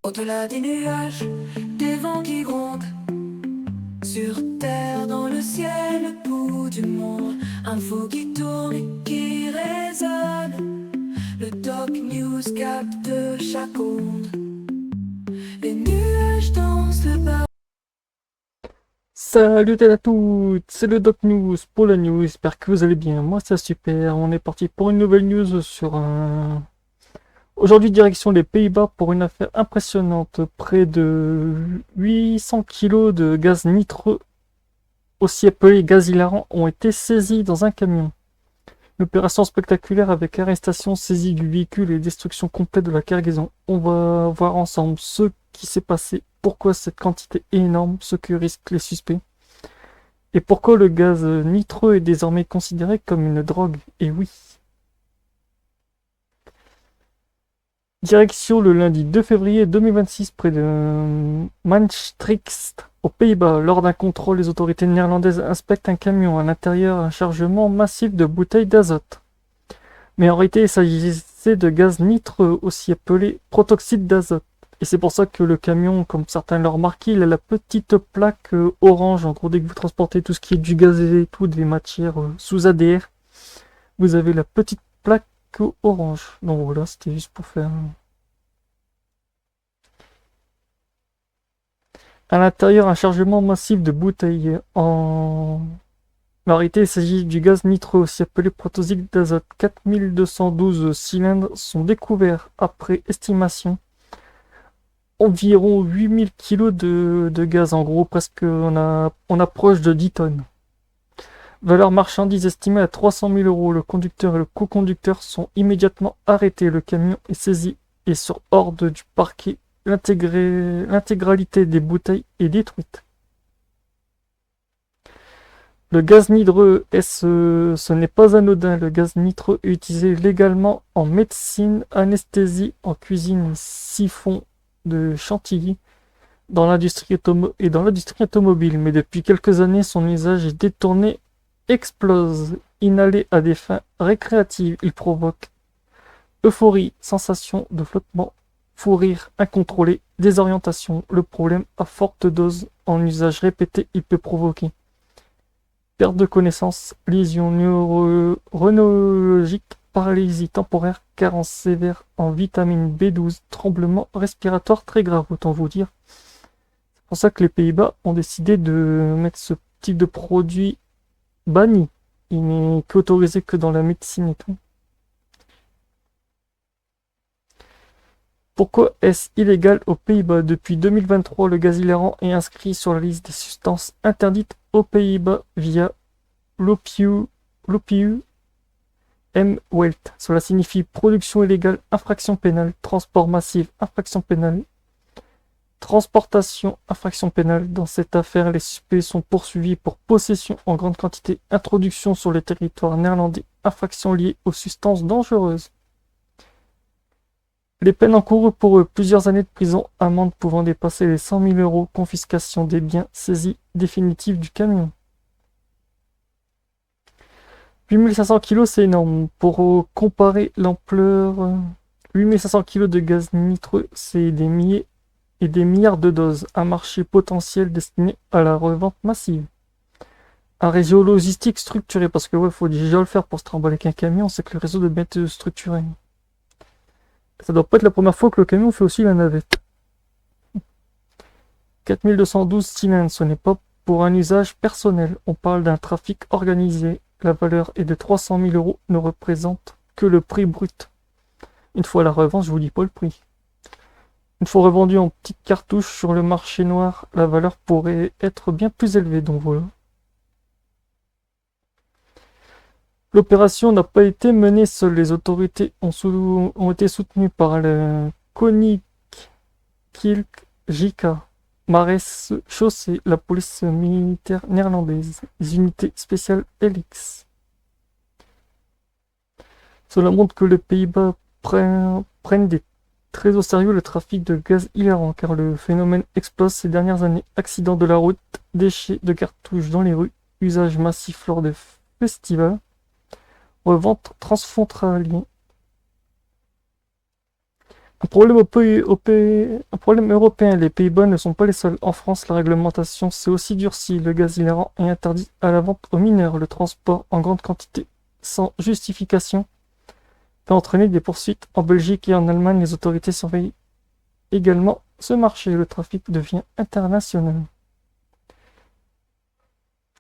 Au-delà des nuages, des vents qui grondent, sur terre, dans le ciel, le bout du monde, info qui tourne et qui résonne. Le Doc News capte chaque onde. Les nuages dansent le bas. Salut à toutes, c'est le Doc News pour la news, j'espère que vous allez bien, moi ça super, on est parti pour une nouvelle news sur un... Aujourd'hui direction les Pays-Bas pour une affaire impressionnante, près de 800 kilos de gaz nitreux, aussi appelé gaz hilarant, ont été saisis dans un camion. Une opération spectaculaire avec arrestation, saisie du véhicule et destruction complète de la cargaison. On va voir ensemble ce qui s'est passé, pourquoi cette quantité est énorme, ce que risquent les suspects. Et pourquoi le gaz nitreux est désormais considéré comme une drogue? Et oui. Direction le lundi 2 février 2026 près de Maastricht, aux Pays-Bas. Lors d'un contrôle, les autorités néerlandaises inspectent un camion. À l'intérieur, un chargement massif de bouteilles d'azote. Mais en réalité, il s'agissait de gaz nitreux, aussi appelé protoxyde d'azote. Et c'est pour ça que le camion, comme certains l'ont remarqué, il a la petite plaque orange. En gros, dès que vous transportez tout ce qui est du gaz et tout, des matières sous ADR, vous avez la petite plaque orange. Donc voilà, c'était juste pour faire... À l'intérieur, un chargement massif de bouteilles en... En réalité, il s'agit du gaz nitreux, aussi appelé protoxyde d'azote. 4212 cylindres sont découverts après estimation. Environ 8000 kg de gaz, en gros, presque on approche de 10 tonnes. Valeur marchandise estimée à 300 000 euros. Le conducteur et le co-conducteur sont immédiatement arrêtés. Le camion est saisi et sur ordre du parquet, l'intégralité des bouteilles est détruite. Le gaz nitreux, ce n'est pas anodin. Le gaz nitreux est utilisé légalement en médecine, anesthésie, en cuisine, siphon de chantilly, dans l'industrie automobile. Mais depuis quelques années, son usage est détourné, explose. Inhalé à des fins récréatives, il provoque euphorie, sensation de flottement, fou rire incontrôlé, désorientation. Le problème, à forte dose, en usage répété, il peut provoquer perte de connaissance, lésions neurologiques, paralysie temporaire, carence sévère en vitamine B12, tremblement respiratoire très grave, autant vous dire. C'est pour ça que les Pays-Bas ont décidé de mettre ce type de produit banni. Il n'est qu'autorisé que dans la médecine et tout. Pourquoi est-ce illégal aux Pays-Bas? Depuis 2023, le gaz hilarant est inscrit sur la liste des substances interdites aux Pays-Bas via l'OPU M-Welt. Cela signifie production illégale, infraction pénale, transport massif, infraction pénale, transportation, infraction pénale. Dans cette affaire, les suspects sont poursuivis pour possession en grande quantité, introduction sur le territoire néerlandais, infraction liée aux substances dangereuses. Les peines encourues pour eux, plusieurs années de prison, amende pouvant dépasser les 100 000 euros, confiscation des biens saisis définitive du camion. 8500 kg, c'est énorme. Pour comparer l'ampleur, 8500 kg de gaz nitreux, c'est des milliers et des milliards de doses. Un marché potentiel destiné à la revente massive. Un réseau logistique structuré, parce que ouais, faut déjà le faire pour se trimballer avec un camion, c'est que le réseau doit bien être structuré. Ça doit pas être la première fois que le camion fait aussi la navette. 4212 cylindres, ce n'est pas pour un usage personnel. On parle d'un trafic organisé. La valeur est de 300 000 euros, ne représente que le prix brut. Une fois la revente, je vous dis pas le prix. Une fois revendu en petites cartouches sur le marché noir, la valeur pourrait être bien plus élevée, donc voilà. L'opération n'a pas été menée seule. Les autorités ont été soutenues par le Koninklijke JK, Marechaussee, la police militaire néerlandaise, les unités spéciales LX. Cela montre que les Pays-Bas prennent très au sérieux le trafic de gaz hilarant, car le phénomène explose ces dernières années. Accidents de la route, déchets de cartouches dans les rues, usage massif lors des festivals, revente transfrontalière. Un problème européen, les Pays-Bas ne sont pas les seuls. En France, la réglementation s'est aussi durcie. Le gaz hilarant est interdit à la vente aux mineurs. Le transport en grande quantité sans justification peut entraîner des poursuites. En Belgique et en Allemagne, les autorités surveillent également ce marché. Le trafic devient international.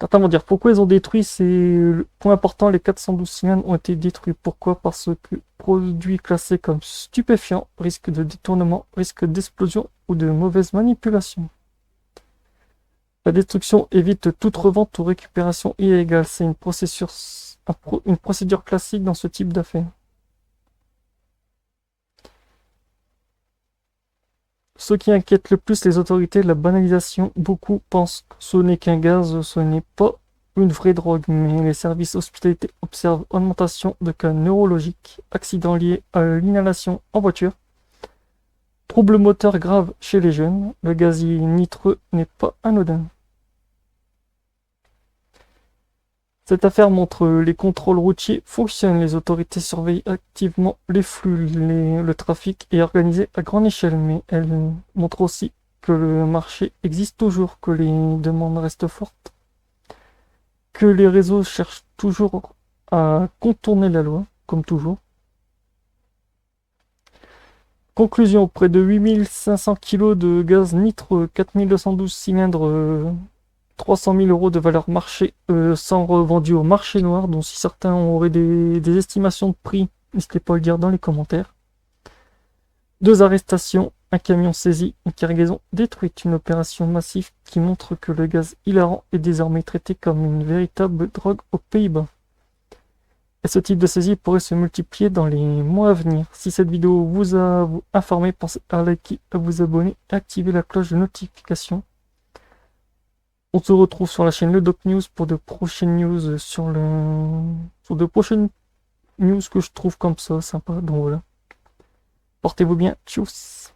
Certains vont dire pourquoi ils ont détruit ces points importants. Les 412 cylindres ont été détruits. Pourquoi? Parce que produits classés comme stupéfiants, risque de détournement, risque d'explosion ou de mauvaise manipulation. La destruction évite toute revente ou récupération illégale. C'est une procédure classique dans ce type d'affaires. Ce qui inquiète le plus les autorités, la banalisation. Beaucoup pensent que ce n'est qu'un gaz, ce n'est pas une vraie drogue, mais les services hospitaliers observent augmentation de cas neurologiques, accidents liés à l'inhalation en voiture, troubles moteurs graves chez les jeunes. Le gaz nitreux n'est pas anodin. Cette affaire montre les contrôles routiers fonctionnent, les autorités surveillent activement les flux, le trafic est organisé à grande échelle, mais elle montre aussi que le marché existe toujours, que les demandes restent fortes, que les réseaux cherchent toujours à contourner la loi, comme toujours. Conclusion, près de 8500 kg de gaz nitreux, 4212 cylindres, 300 000 € de valeur marché sont revendus au marché noir. Donc si certains auraient des estimations de prix, n'hésitez pas à le dire dans les commentaires. 2 arrestations, un camion saisi, une cargaison détruite, une opération massive qui montre que le gaz hilarant est désormais traité comme une véritable drogue aux Pays-Bas. Et ce type de saisie pourrait se multiplier dans les mois à venir. Si cette vidéo vous a informé, pensez à liker, à vous abonner et à activer la cloche de notification. On se retrouve sur la chaîne Le Doc News pour de prochaines news sur de prochaines news que je trouve comme ça sympa. Donc voilà. Portez-vous bien. Tchuss.